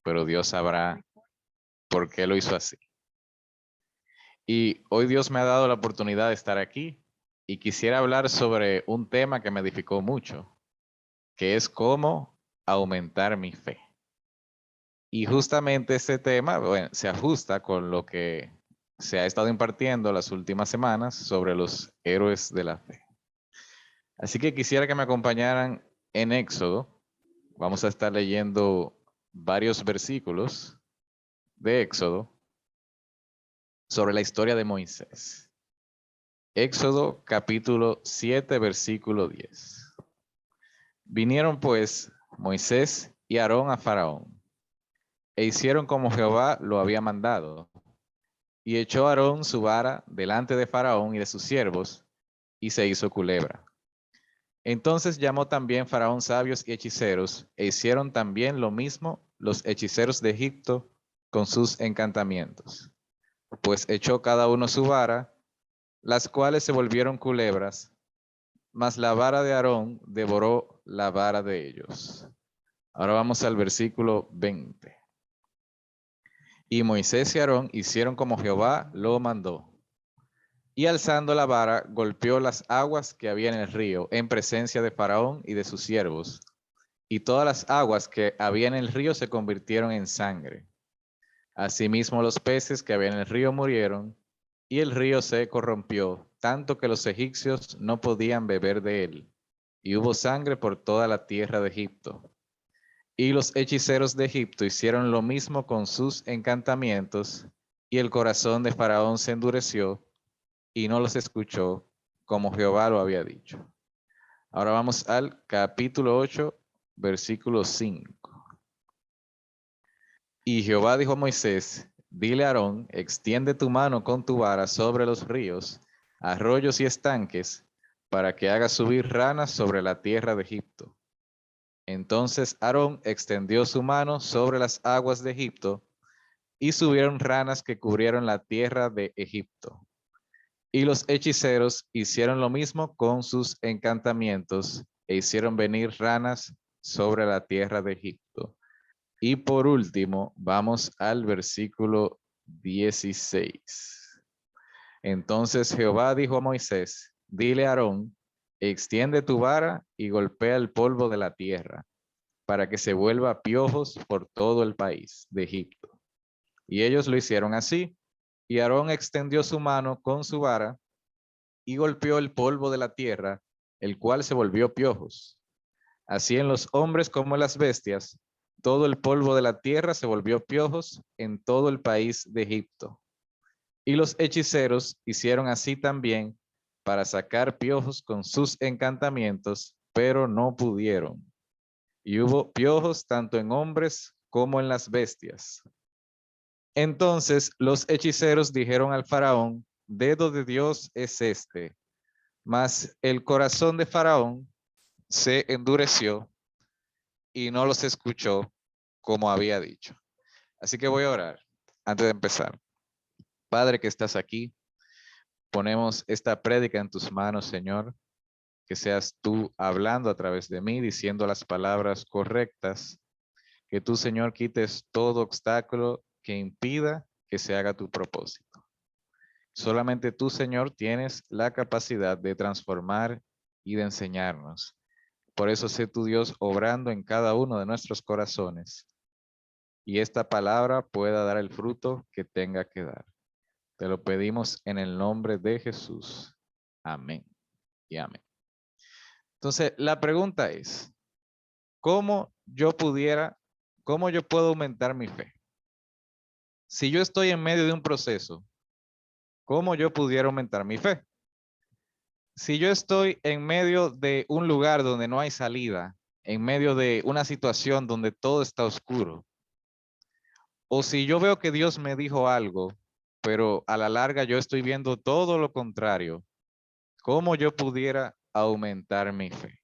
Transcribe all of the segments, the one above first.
pero Dios sabrá por qué lo hizo así. Y hoy Dios me ha dado la oportunidad de estar aquí y quisiera hablar sobre un tema que me edificó mucho, que es cómo aumentar mi fe. Y justamente este tema, bueno, se ajusta con lo que se ha estado impartiendo las últimas semanas sobre los héroes de la fe. Así que quisiera que me acompañaran en Éxodo. Vamos a estar leyendo varios versículos de Éxodo sobre la historia de Moisés. Éxodo capítulo 7, versículo 10. Vinieron pues Moisés y Aarón a Faraón, e hicieron como Jehová lo había mandado. Y echó Aarón su vara delante de Faraón y de sus siervos, y se hizo culebra. Entonces llamó también Faraón sabios y hechiceros, e hicieron también lo mismo los hechiceros de Egipto con sus encantamientos. Pues echó cada uno su vara, las cuales se volvieron culebras, mas la vara de Aarón devoró la vara de ellos. Ahora vamos al versículo 20. Y Moisés y Aarón hicieron como Jehová lo mandó. Y alzando la vara, golpeó las aguas que había en el río en presencia de Faraón y de sus siervos. Y todas las aguas que había en el río se convirtieron en sangre. Asimismo los peces que había en el río murieron, y el río se corrompió, tanto que los egipcios no podían beber de él. Y hubo sangre por toda la tierra de Egipto. Y los hechiceros de Egipto hicieron lo mismo con sus encantamientos, y el corazón de Faraón se endureció, y no los escuchó, como Jehová lo había dicho. Ahora vamos al capítulo 8, versículo 5. Y Jehová dijo a Moisés, dile a Aarón, extiende tu mano con tu vara sobre los ríos, arroyos y estanques, para que haga subir ranas sobre la tierra de Egipto. Entonces Aarón extendió su mano sobre las aguas de Egipto, y subieron ranas que cubrieron la tierra de Egipto. Y los hechiceros hicieron lo mismo con sus encantamientos, e hicieron venir ranas sobre la tierra de Egipto. Y por último, vamos al versículo 16. Entonces Jehová dijo a Moisés, dile a Aarón, extiende tu vara y golpea el polvo de la tierra, para que se vuelva piojos por todo el país de Egipto. Y ellos lo hicieron así, y Aarón extendió su mano con su vara y golpeó el polvo de la tierra, el cual se volvió piojos. Así en los hombres como en las bestias, todo el polvo de la tierra se volvió piojos en todo el país de Egipto. Y los hechiceros hicieron así también para sacar piojos con sus encantamientos, pero no pudieron. Y hubo piojos tanto en hombres como en las bestias. Entonces los hechiceros dijeron al faraón, dedo de Dios es este. Mas el corazón de Faraón se endureció y no los escuchó como había dicho. Así que voy a orar antes de empezar. Padre que estás aquí, ponemos esta prédica en tus manos, Señor, que seas tú hablando a través de mí, diciendo las palabras correctas, que tú, Señor, quites todo obstáculo que impida que se haga tu propósito. Solamente tú, Señor, tienes la capacidad de transformar y de enseñarnos. Por eso sé tu Dios obrando en cada uno de nuestros corazones y esta palabra pueda dar el fruto que tenga que dar. Te lo pedimos en el nombre de Jesús. Amén y amén. Entonces, la pregunta es, ¿cómo yo puedo aumentar mi fe? Si yo estoy en medio de un proceso, ¿cómo yo pudiera aumentar mi fe? Si yo estoy en medio de un lugar donde no hay salida, en medio de una situación donde todo está oscuro, o si yo veo que Dios me dijo algo, pero a la larga yo estoy viendo todo lo contrario, ¿cómo yo pudiera aumentar mi fe?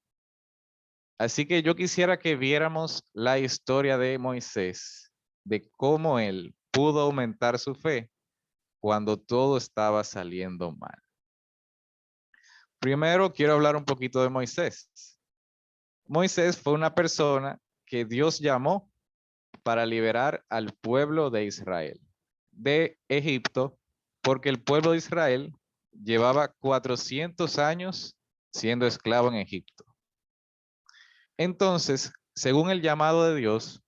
Así que yo quisiera que viéramos la historia de Moisés, de cómo él pudo aumentar su fe cuando todo estaba saliendo mal. Primero quiero hablar un poquito de Moisés. Moisés fue una persona que Dios llamó para liberar al pueblo de Israel de Egipto, porque el pueblo de Israel llevaba 400 años siendo esclavo en Egipto. Entonces, según el llamado de Dios,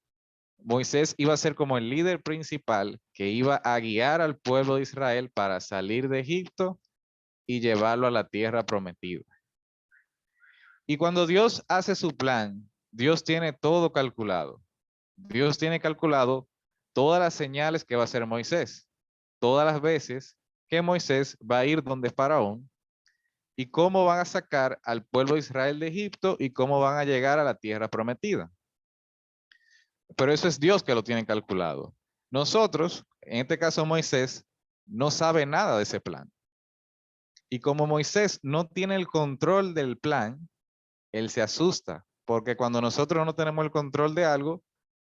Moisés iba a ser como el líder principal que iba a guiar al pueblo de Israel para salir de Egipto y llevarlo a la tierra prometida. Y cuando Dios hace su plan, Dios tiene todo calculado. Dios tiene calculado todas las señales que va a hacer Moisés, todas las veces que Moisés va a ir donde Faraón y cómo van a sacar al pueblo de Israel de Egipto y cómo van a llegar a la tierra prometida. Pero eso es Dios que lo tiene calculado. Nosotros, en este caso Moisés, no sabe nada de ese plan. Y como Moisés no tiene el control del plan, él se asusta, porque cuando nosotros no tenemos el control de algo,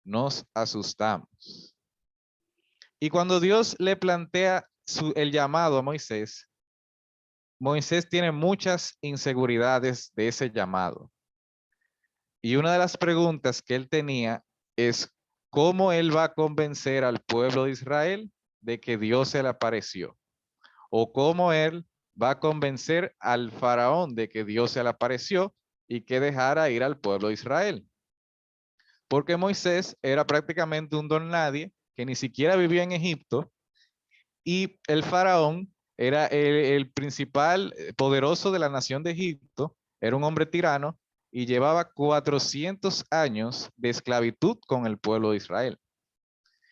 nos asustamos. Y cuando Dios le plantea el llamado a Moisés, Moisés tiene muchas inseguridades de ese llamado. Y una de las preguntas que él tenía es cómo él va a convencer al pueblo de Israel de que Dios se le apareció. O cómo él va a convencer al faraón de que Dios se le apareció y que dejara ir al pueblo de Israel. Porque Moisés era prácticamente un don nadie que ni siquiera vivía en Egipto y el faraón era el principal poderoso de la nación de Egipto, era un hombre tirano y llevaba 400 años de esclavitud con el pueblo de Israel.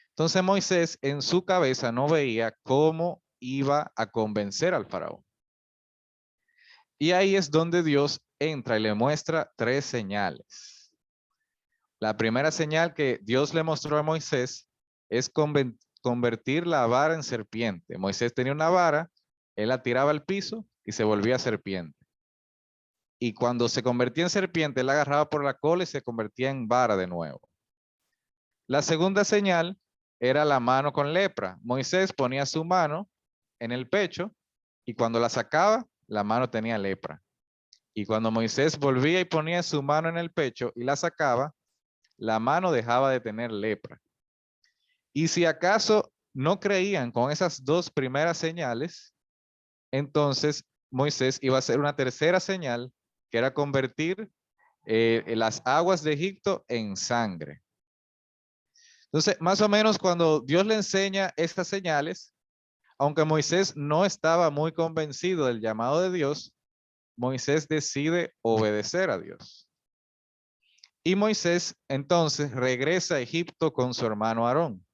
Entonces Moisés en su cabeza no veía cómo iba a convencer al faraón. Y ahí es donde Dios entra y le muestra 3 señales. La primera señal que Dios le mostró a Moisés es convertir la vara en serpiente. Moisés tenía una vara, él la tiraba al piso y se volvía serpiente. Y cuando se convertía en serpiente, él la agarraba por la cola y se convertía en vara de nuevo. La segunda señal era la mano con lepra. Moisés ponía su mano en el pecho y cuando la sacaba, la mano tenía lepra. Y cuando Moisés volvía y ponía su mano en el pecho y la sacaba, la mano dejaba de tener lepra. Y si acaso no creían con esas 2 primeras señales, entonces Moisés iba a hacer una tercera señal, que era convertir las aguas de Egipto en sangre. Entonces, más o menos cuando Dios le enseña estas señales, aunque Moisés no estaba muy convencido del llamado de Dios, Moisés decide obedecer a Dios. Y Moisés entonces regresa a Egipto con su hermano Aarón.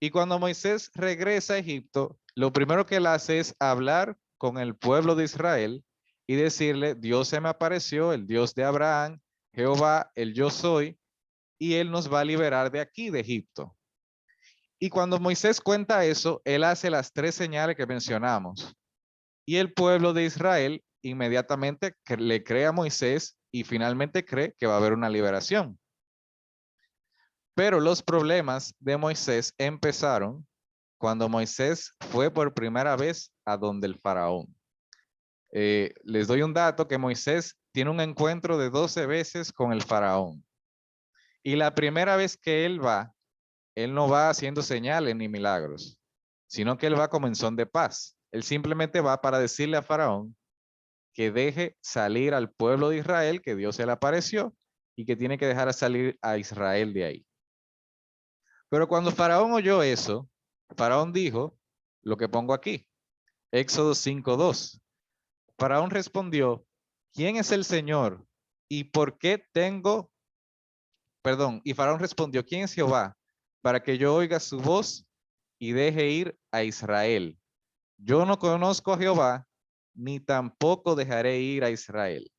Y cuando Moisés regresa a Egipto, lo primero que él hace es hablar con el pueblo de Israel y decirle, Dios se me apareció, el Dios de Abraham, Jehová, el yo soy, y él nos va a liberar de aquí, de Egipto. Y cuando Moisés cuenta eso, él hace las 3 señales que mencionamos. Y el pueblo de Israel inmediatamente le cree a Moisés y finalmente cree que va a haber una liberación. Pero los problemas de Moisés empezaron cuando Moisés fue por primera vez a donde el faraón. Les doy un dato que Moisés tiene un encuentro de 12 veces con el faraón. Y la primera vez que él va, él no va haciendo señales ni milagros, sino que él va como en son de paz. Él simplemente va para decirle a faraón que deje salir al pueblo de Israel, que Dios se le apareció y que tiene que dejar salir a Israel de ahí. Pero cuando Faraón oyó eso, Faraón dijo lo que pongo aquí, Éxodo 5:2. Faraón respondió, ¿quién es el Señor? ¿Y por qué tengo, y Faraón respondió, ¿quién es Jehová? Para que yo oiga su voz y deje ir a Israel. Yo no conozco a Jehová, ni tampoco dejaré ir a Israel.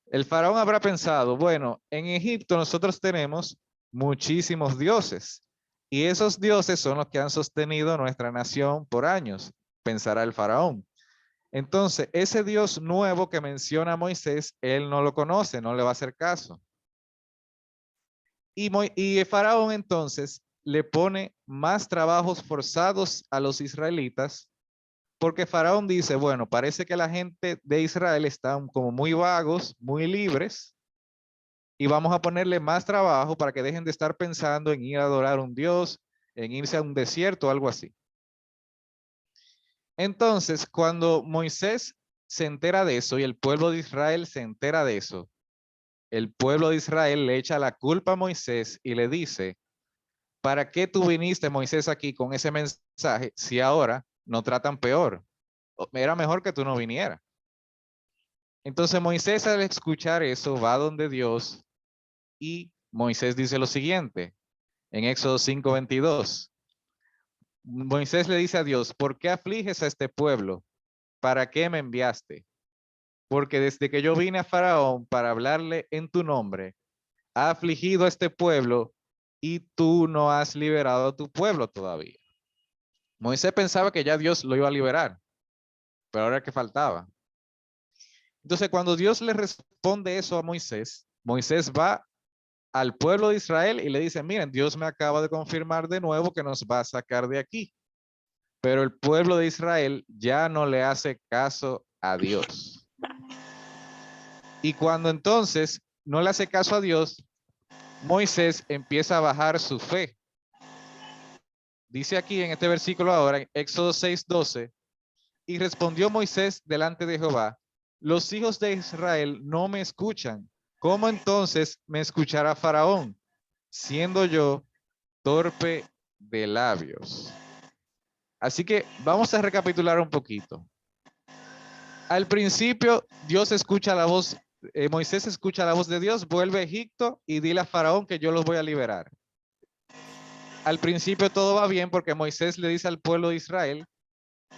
El faraón habrá pensado, bueno, en Egipto nosotros tenemos muchísimos dioses y esos dioses son los que han sostenido nuestra nación por años, pensará el faraón. Entonces, ese Dios nuevo que menciona Moisés, él no lo conoce, no le va a hacer caso. Y el faraón entonces le pone más trabajos forzados a los israelitas porque Faraón dice, bueno, parece que la gente de Israel están como muy vagos, muy libres, y vamos a ponerle más trabajo para que dejen de estar pensando en ir a adorar a un Dios, en irse a un desierto o algo así. Entonces, cuando Moisés se entera de eso y el pueblo de Israel se entera de eso, el pueblo de Israel le echa la culpa a Moisés y le dice, ¿para qué tú viniste, Moisés, aquí con ese mensaje si ahora no tratan peor? Era mejor que tú no vinieras. Entonces Moisés, al escuchar eso, va donde Dios y Moisés dice lo siguiente en Éxodo 5:22. Moisés le dice a Dios, ¿por qué afliges a este pueblo? ¿Para qué me enviaste? Porque desde que yo vine a Faraón para hablarle en tu nombre, ha afligido a este pueblo y tú no has liberado a tu pueblo todavía. Moisés pensaba que ya Dios lo iba a liberar, pero ahora que faltaba. Entonces, cuando Dios le responde eso a Moisés, Moisés va al pueblo de Israel y le dice, miren, Dios me acaba de confirmar de nuevo que nos va a sacar de aquí. Pero el pueblo de Israel ya no le hace caso a Dios. Y cuando entonces no le hace caso a Dios, Moisés empieza a bajar su fe. Dice aquí en este versículo ahora, en Éxodo 6:12, y respondió Moisés delante de Jehová, los hijos de Israel no me escuchan. ¿Cómo entonces me escuchará Faraón, siendo yo torpe de labios? Así que vamos a recapitular un poquito. Al principio, Dios escucha la voz, Moisés escucha la voz de Dios, vuelve a Egipto y dile a Faraón que yo los voy a liberar. Al principio todo va bien porque Moisés le dice al pueblo de Israel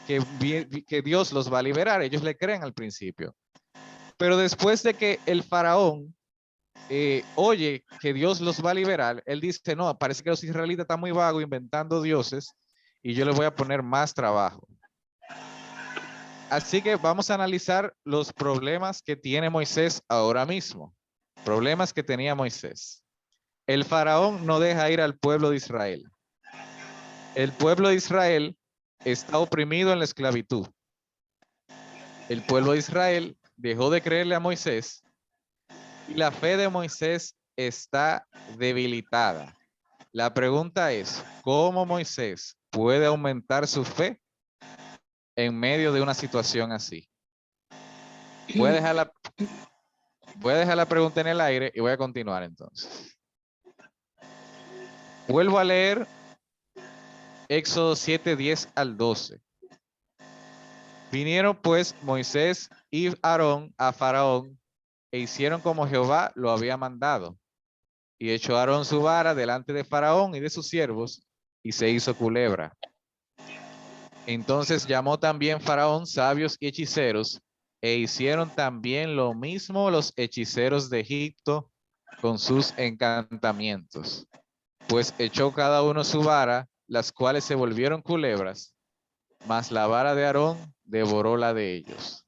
que Dios los va a liberar. Ellos le creen al principio. Pero después de que el Faraón oye que Dios los va a liberar, él dice, no, parece que los israelitas están muy vagos inventando dioses y yo les voy a poner más trabajo. Así que vamos a analizar los problemas que tiene Moisés ahora mismo. Problemas que tenía Moisés. El faraón no deja ir al pueblo de Israel. El pueblo de Israel está oprimido en la esclavitud. El pueblo de Israel dejó de creerle a Moisés y la fe de Moisés está debilitada. La pregunta es, ¿cómo Moisés puede aumentar su fe en medio de una situación así? Voy a dejar la pregunta en el aire y voy a continuar entonces. Vuelvo a leer Éxodo 7:10 al 12. Vinieron pues Moisés y Aarón a Faraón e hicieron como Jehová lo había mandado. Y echó Aarón su vara delante de Faraón y de sus siervos y se hizo culebra. Entonces llamó también Faraón sabios y hechiceros e hicieron también lo mismo los hechiceros de Egipto con sus encantamientos. Pues echó cada uno su vara, las cuales se volvieron culebras, mas la vara de Aarón devoró la de ellos.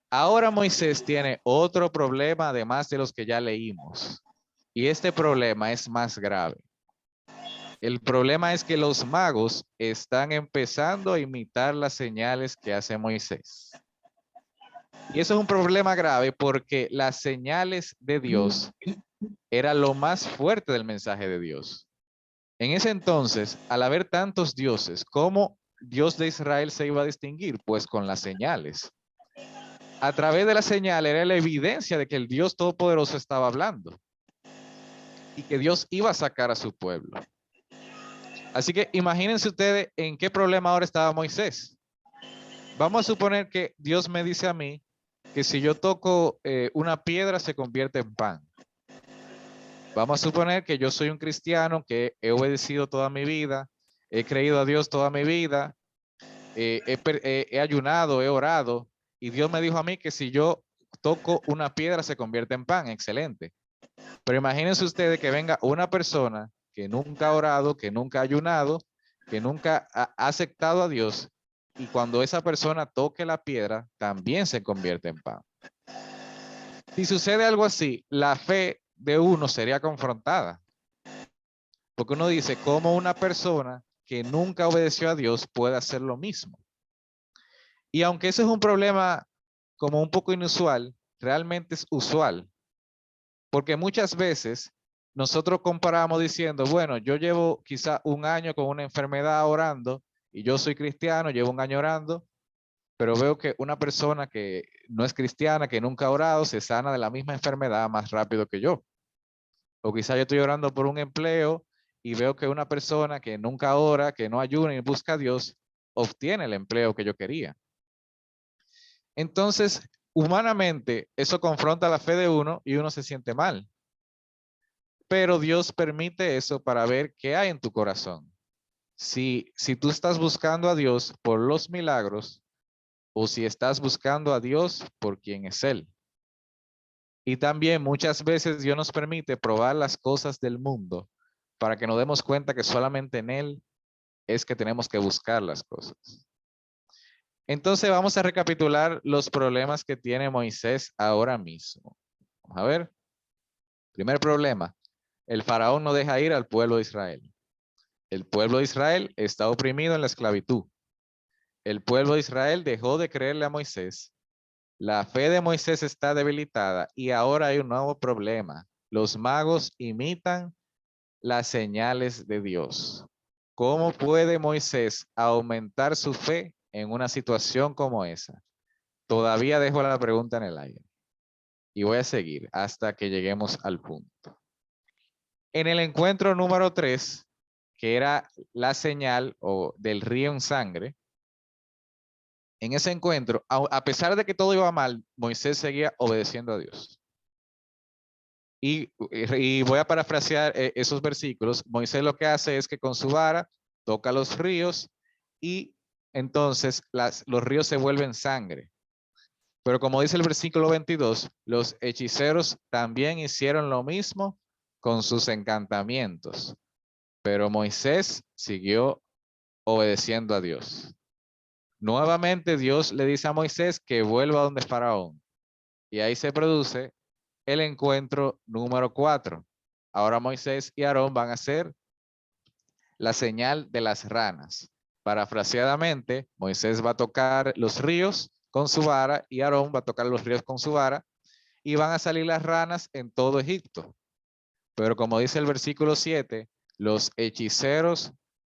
Ahora Moisés tiene otro problema además de los que ya leímos. Y este problema es más grave. El problema es que los magos están empezando a imitar las señales que hace Moisés. Y eso es un problema grave porque las señales de Dios era lo más fuerte del mensaje de Dios. En ese entonces, al haber tantos dioses, ¿cómo Dios de Israel se iba a distinguir? Pues con las señales. A través de la señal era la evidencia de que el Dios Todopoderoso estaba hablando y que Dios iba a sacar a su pueblo. Así que imagínense ustedes en qué problema ahora estaba Moisés. Vamos a suponer que Dios me dice a mí que si yo toco una piedra se convierte en pan. Vamos a suponer que yo soy un cristiano que he obedecido toda mi vida, he creído a Dios toda mi vida, he ayunado, he orado, y Dios me dijo a mí que si yo toco una piedra se convierte en pan. Excelente. Pero imagínense ustedes que venga una persona que nunca ha orado, que nunca ha ayunado, que nunca ha aceptado a Dios, y cuando esa persona toque la piedra, también se convierte en pan. Si sucede algo así, la fe de uno sería confrontada. Porque uno dice, ¿cómo una persona que nunca obedeció a Dios puede hacer lo mismo? Y aunque eso es un problema como un poco inusual, realmente es usual. Porque muchas veces nosotros comparamos diciendo, bueno, yo llevo quizá un año con una enfermedad orando y yo soy cristiano, llevo un año orando, pero veo que una persona que no es cristiana, que nunca ha orado, se sana de la misma enfermedad más rápido que yo. O quizá yo estoy orando por un empleo y veo que una persona que nunca ora, que no ayuna y busca a Dios, obtiene el empleo que yo quería. Entonces, humanamente, eso confronta la fe de uno y uno se siente mal. Pero Dios permite eso para ver qué hay en tu corazón. Si tú estás buscando a Dios por los milagros o si estás buscando a Dios por quien es Él. Y también muchas veces Dios nos permite probar las cosas del mundo para que nos demos cuenta que solamente en Él es que tenemos que buscar las cosas. Entonces vamos a recapitular los problemas que tiene Moisés ahora mismo. Vamos a ver. Primer problema, el faraón no deja ir al pueblo de Israel. El pueblo de Israel está oprimido en la esclavitud. El pueblo de Israel dejó de creerle a Moisés. La fe de Moisés está debilitada y ahora hay un nuevo problema. Los magos imitan las señales de Dios. ¿Cómo puede Moisés aumentar su fe en una situación como esa? Todavía dejo la pregunta en el aire y voy a seguir hasta que lleguemos al punto. En el encuentro número 3, que era la señal del río en sangre, en ese encuentro, a pesar de que todo iba mal, Moisés seguía obedeciendo a Dios. Y voy a parafrasear esos versículos. Moisés lo que hace es que con su vara toca los ríos y entonces los ríos se vuelven sangre. Pero como dice el versículo 22, los hechiceros también hicieron lo mismo con sus encantamientos. Pero Moisés siguió obedeciendo a Dios. Nuevamente Dios le dice a Moisés que vuelva donde Faraón. Y ahí se produce el encuentro número 4. Ahora Moisés y Aarón van a hacer la señal de las ranas. Parafraseadamente, Moisés va a tocar los ríos con su vara y Aarón va a tocar los ríos con su vara y van a salir las ranas en todo Egipto. Pero como dice el versículo 7, los hechiceros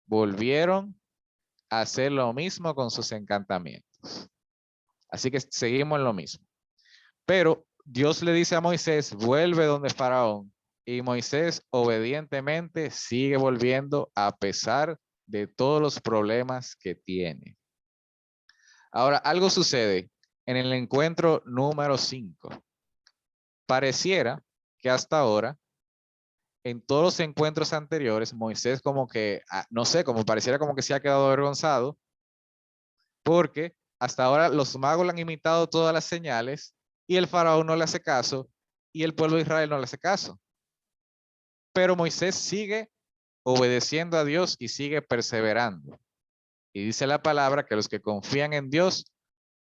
volvieron a hacer lo mismo con sus encantamientos. Así que seguimos en lo mismo. Pero Dios le dice a Moisés, vuelve donde Faraón. Y Moisés obedientemente sigue volviendo a pesar de todos los problemas que tiene. Ahora, algo sucede en el encuentro número 5. Pareciera que hasta ahora, en todos los encuentros anteriores, Moisés como que, no sé, como pareciera como que se ha quedado avergonzado, porque hasta ahora los magos le han imitado todas las señales y el faraón no le hace caso y el pueblo de Israel no le hace caso. Pero Moisés sigue obedeciendo a Dios y sigue perseverando. Y dice la palabra que los que confían en Dios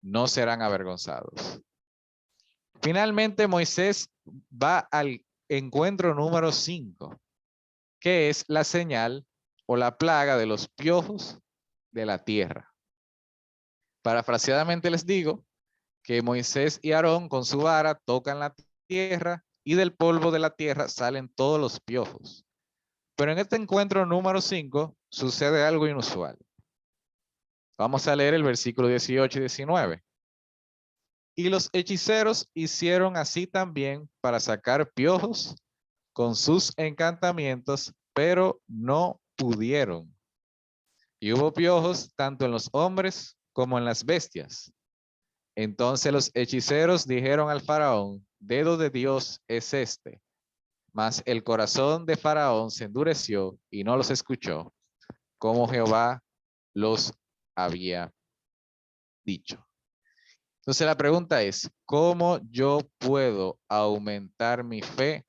no serán avergonzados. Finalmente Moisés va al encuentro número 5, que es la señal o la plaga de los piojos de la tierra. Parafraseadamente les digo que Moisés y Aarón con su vara tocan la tierra y del polvo de la tierra salen todos los piojos. Pero en este encuentro número 5 sucede algo inusual. Vamos a leer el versículo 18 y 19. Y los hechiceros hicieron así también para sacar piojos con sus encantamientos, pero no pudieron. Y hubo piojos tanto en los hombres como en las bestias. Entonces los hechiceros dijeron al faraón, dedo de Dios es este. Mas el corazón de Faraón se endureció y no los escuchó, como Jehová los había dicho. Entonces la pregunta es, ¿cómo yo puedo aumentar mi fe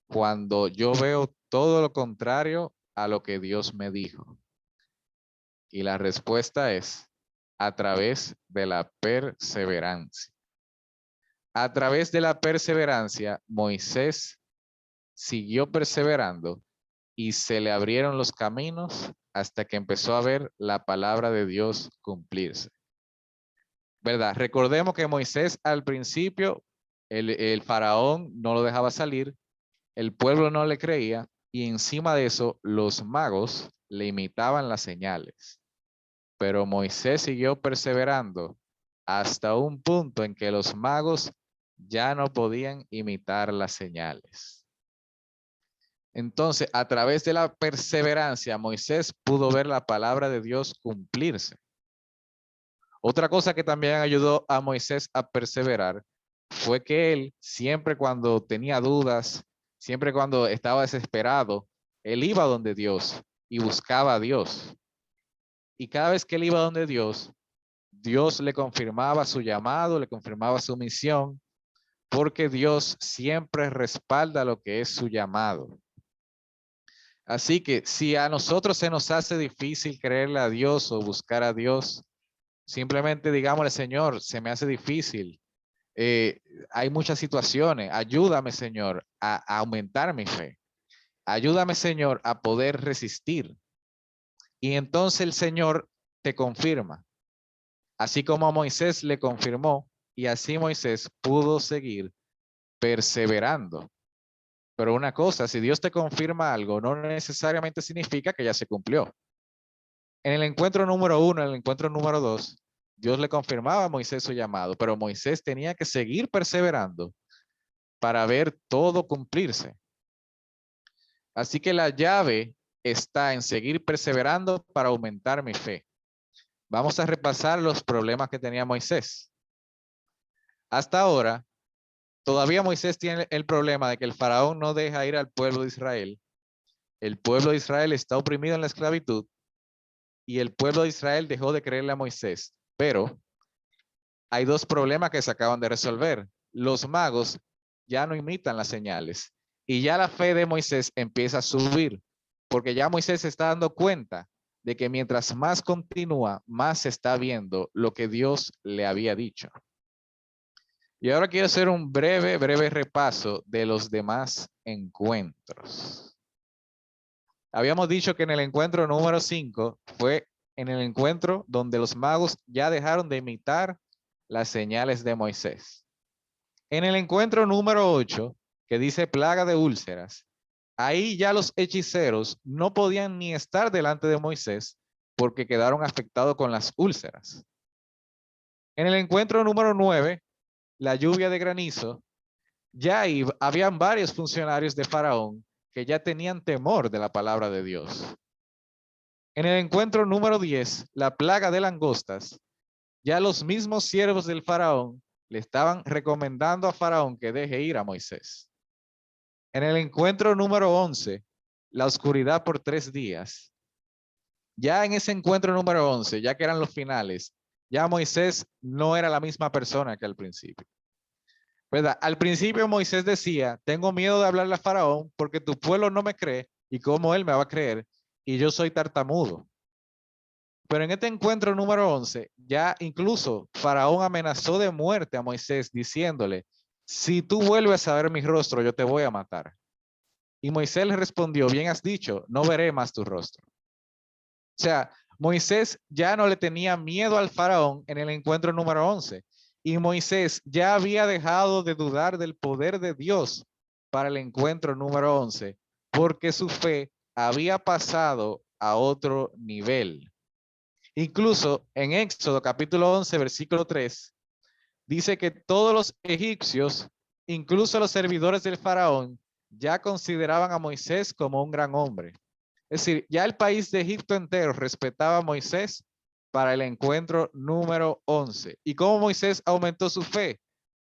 cuando yo veo todo lo contrario a lo que Dios me dijo? Y la respuesta es a través de la perseverancia. A través de la perseverancia, Moisés siguió perseverando y se le abrieron los caminos hasta que empezó a ver la palabra de Dios cumplirse. ¿Verdad? Recordemos que Moisés al principio, el faraón no lo dejaba salir El pueblo no le creía y encima de eso los magos le imitaban las señales. Pero Moisés siguió perseverando hasta un punto en que los magos ya no podían imitar las señales. Entonces, a través de la perseverancia, Moisés pudo ver la palabra de Dios cumplirse. Otra cosa que también ayudó a Moisés a perseverar fue que él, siempre cuando tenía dudas, siempre cuando estaba desesperado, él iba donde Dios y buscaba a Dios. Y cada vez que él iba donde Dios, Dios le confirmaba su llamado, le confirmaba su misión, porque Dios siempre respalda lo que es su llamado. Así que si a nosotros se nos hace difícil creerle a Dios o buscar a Dios, simplemente digámosle, Señor, se me hace difícil. Hay muchas situaciones. Ayúdame, Señor, a aumentar mi fe. Ayúdame, Señor, a poder resistir. Y entonces el Señor te confirma. Así como a Moisés le confirmó, y así Moisés pudo seguir perseverando. Pero una cosa, si Dios te confirma algo, no necesariamente significa que ya se cumplió. En el encuentro número 1, en el encuentro número 2, Dios le confirmaba a Moisés su llamado, pero Moisés tenía que seguir perseverando para ver todo cumplirse. Así que la llave está en seguir perseverando para aumentar mi fe. Vamos a repasar los problemas que tenía Moisés. Hasta ahora, todavía Moisés tiene el problema de que el faraón no deja ir al pueblo de Israel. El pueblo de Israel está oprimido en la esclavitud y el pueblo de Israel dejó de creerle a Moisés. Pero hay dos problemas que se acaban de resolver. Los magos ya no imitan las señales y ya la fe de Moisés empieza a subir, porque ya Moisés se está dando cuenta de que mientras más continúa, más se está viendo lo que Dios le había dicho. Y ahora quiero hacer un breve repaso de los demás encuentros. Habíamos dicho que en el encuentro número 5 fue en el encuentro donde los magos ya dejaron de imitar las señales de Moisés. En el encuentro número 8, que dice plaga de úlceras, ahí ya los hechiceros no podían ni estar delante de Moisés porque quedaron afectados con las úlceras. En el encuentro número 9, la lluvia de granizo, ya habían varios funcionarios de Faraón que ya tenían temor de la palabra de Dios. En el encuentro número 10, la plaga de langostas, ya los mismos siervos del Faraón le estaban recomendando a Faraón que deje ir a Moisés. En el encuentro número 11, la oscuridad por 3 días. Ya en ese encuentro número 11, ya que eran los finales, ya Moisés no era la misma persona que al principio. ¿Verdad? Al principio Moisés decía, tengo miedo de hablarle a Faraón porque tu pueblo no me cree y cómo él me va a creer y yo soy tartamudo. Pero en este encuentro número 11, ya incluso Faraón amenazó de muerte a Moisés diciéndole, si tú vuelves a ver mi rostro, yo te voy a matar. Y Moisés le respondió, bien has dicho, no veré más tu rostro. O sea, Moisés ya no le tenía miedo al Faraón en el encuentro número 11. Y Moisés ya había dejado de dudar del poder de Dios para el encuentro número 11, porque su fe había pasado a otro nivel. Incluso en Éxodo capítulo 11, versículo 3, dice que todos los egipcios, incluso los servidores del faraón, ya consideraban a Moisés como un gran hombre. Es decir, ya el país de Egipto entero respetaba a Moisés para el encuentro número 11. ¿Y cómo Moisés aumentó su fe?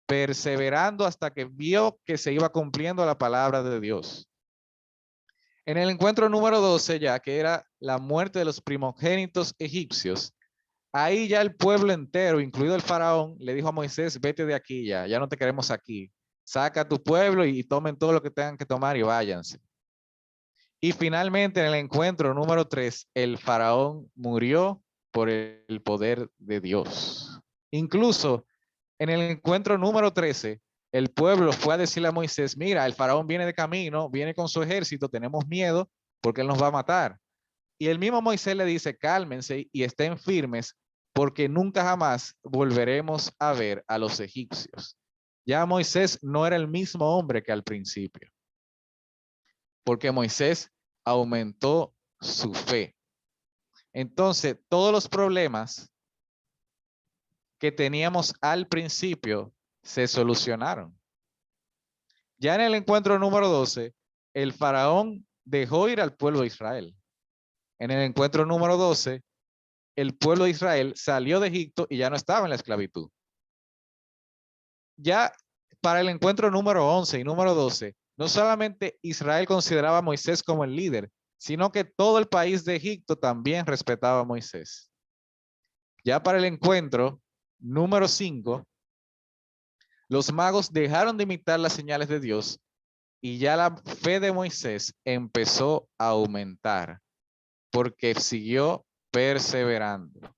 Perseverando hasta que vio que se iba cumpliendo la palabra de Dios. En el encuentro número 12 ya, que era la muerte de los primogénitos egipcios, ahí ya el pueblo entero, incluido el faraón, le dijo a Moisés, vete de aquí ya no te queremos aquí. Saca a tu pueblo y tomen todo lo que tengan que tomar y váyanse. Y finalmente en el encuentro número 3, el faraón murió por el poder de Dios. Incluso en el encuentro número 13, el pueblo fue a decirle a Moisés, mira, el faraón viene de camino, viene con su ejército, tenemos miedo porque él nos va a matar. Y el mismo Moisés le dice, cálmense y estén firmes porque nunca jamás volveremos a ver a los egipcios. Ya Moisés no era el mismo hombre que al principio. porque Moisés aumentó su fe. Entonces, todos los problemas que teníamos al principio se solucionaron. Ya en el encuentro número 12, el faraón dejó ir al pueblo de Israel. En el encuentro número 12, el pueblo de Israel salió de Egipto y ya no estaba en la esclavitud. Ya para el encuentro número 11 y número 12, no solamente Israel consideraba a Moisés como el líder, sino que todo el país de Egipto también respetaba a Moisés. Ya para el encuentro número 5, los magos dejaron de imitar las señales de Dios y ya la fe de Moisés empezó a aumentar porque siguió perseverando.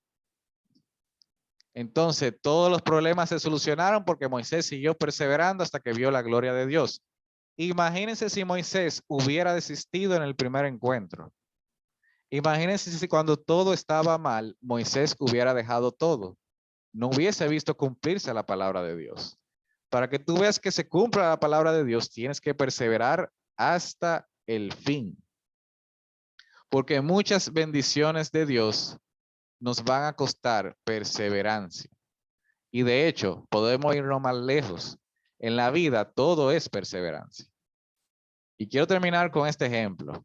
Entonces, todos los problemas se solucionaron porque Moisés siguió perseverando hasta que vio la gloria de Dios. Imagínense si Moisés hubiera desistido en el primer encuentro. Imagínense si cuando todo estaba mal, Moisés hubiera dejado todo. No hubiese visto cumplirse la palabra de Dios. Para que tú veas que se cumpla la palabra de Dios, tienes que perseverar hasta el fin. Porque muchas bendiciones de Dios nos van a costar perseverancia. Y de hecho, podemos irnos más lejos. En la vida todo es perseverancia. Y quiero terminar con este ejemplo.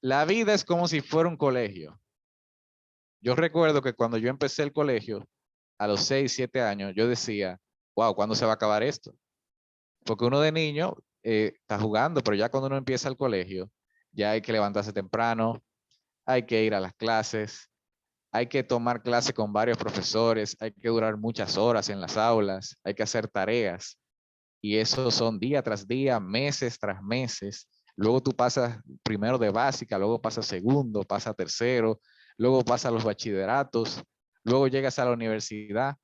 La vida es como si fuera un colegio. Yo recuerdo que cuando yo empecé el colegio, a los 6, 7 años, yo decía, wow, ¿cuándo se va a acabar esto? Porque uno de niño está jugando, pero ya cuando uno empieza el colegio, ya hay que levantarse temprano, hay que ir a las clases, hay que tomar clase con varios profesores, hay que durar muchas horas en las aulas, hay que hacer tareas. Y eso son día tras día, meses tras meses. Luego tú pasas primero de básica, luego pasas segundo, pasas tercero, luego pasas los bachilleratos, luego llegas a la universidad,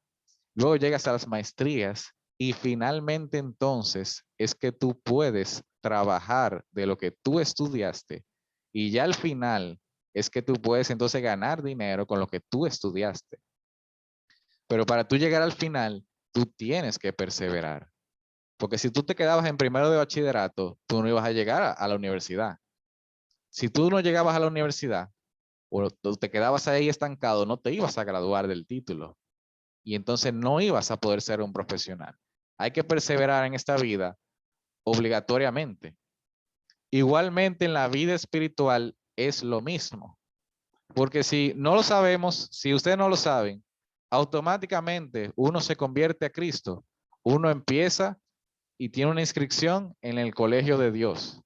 luego llegas a las maestrías y finalmente entonces es que tú puedes trabajar de lo que tú estudiaste y ya al final es que tú puedes entonces ganar dinero con lo que tú estudiaste. Pero para tú llegar al final, tú tienes que perseverar. Porque si tú te quedabas en primero de bachillerato, tú no ibas a llegar a la universidad. Si tú no llegabas a la universidad o tú te quedabas ahí estancado, no te ibas a graduar del título. Y entonces no ibas a poder ser un profesional. Hay que perseverar en esta vida obligatoriamente. Igualmente en la vida espiritual es lo mismo. Porque si no lo sabemos, si ustedes no lo saben, automáticamente uno se convierte a Cristo. Uno empieza y tiene una inscripción en el colegio de Dios.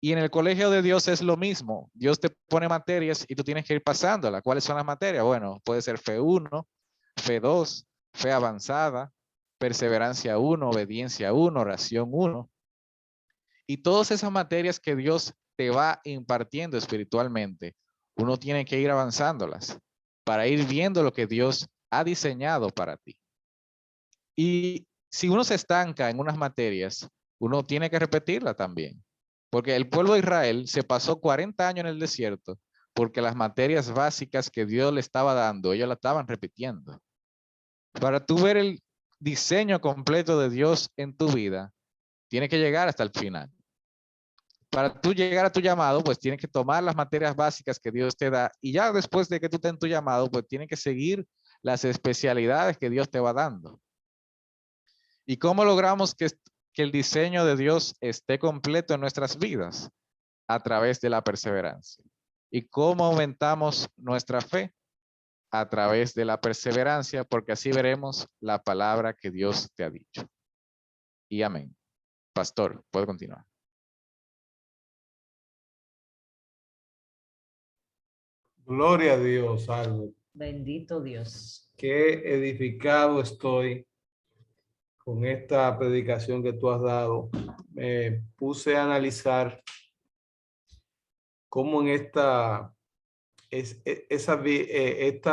Y en el colegio de Dios es lo mismo. Dios te pone materias y tú tienes que ir pasándolas. ¿Cuáles son las materias? Bueno, puede ser fe 1, fe 2, fe avanzada, perseverancia 1, obediencia 1, oración 1. Y todas esas materias que Dios te va impartiendo espiritualmente, uno tiene que ir avanzándolas para ir viendo lo que Dios ha diseñado para ti. Y si uno se estanca en unas materias, uno tiene que repetirla también. Porque el pueblo de Israel se pasó 40 años en el desierto porque las materias básicas que Dios le estaba dando, ellos la estaban repitiendo. Para tú ver el diseño completo de Dios en tu vida, tienes que llegar hasta el final. Para tú llegar a tu llamado, pues tienes que tomar las materias básicas que Dios te da y ya después de que tú estés en tu llamado, pues tienes que seguir las especialidades que Dios te va dando. ¿Y cómo logramos que el diseño de Dios esté completo en nuestras vidas? A través de la perseverancia. ¿Y cómo aumentamos nuestra fe? A través de la perseverancia, porque así veremos la palabra que Dios te ha dicho. Y amén. Pastor, puedo continuar. Gloria a Dios, Albert. Bendito Dios. Qué edificado estoy con esta predicación que tú has dado. Me puse a analizar cómo en esta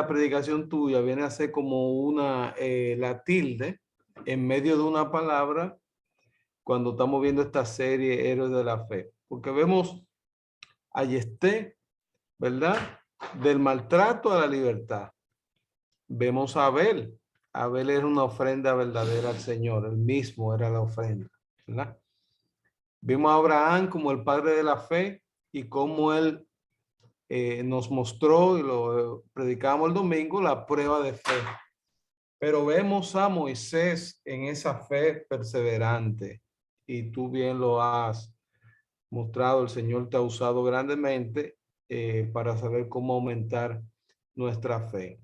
predicación tuya viene a ser como la tilde en medio de una palabra cuando estamos viendo esta serie Héroes de la Fe. Porque vemos a Yesté, ¿verdad? Del maltrato a la libertad. Vemos a Abel. Abel era una ofrenda verdadera al Señor. Él mismo era la ofrenda, ¿verdad? Vimos a Abraham como el padre de la fe y cómo él nos mostró, y lo predicamos el domingo, la prueba de fe. Pero vemos a Moisés en esa fe perseverante, y tú bien lo has mostrado. El Señor te ha usado grandemente para saber cómo aumentar nuestra fe.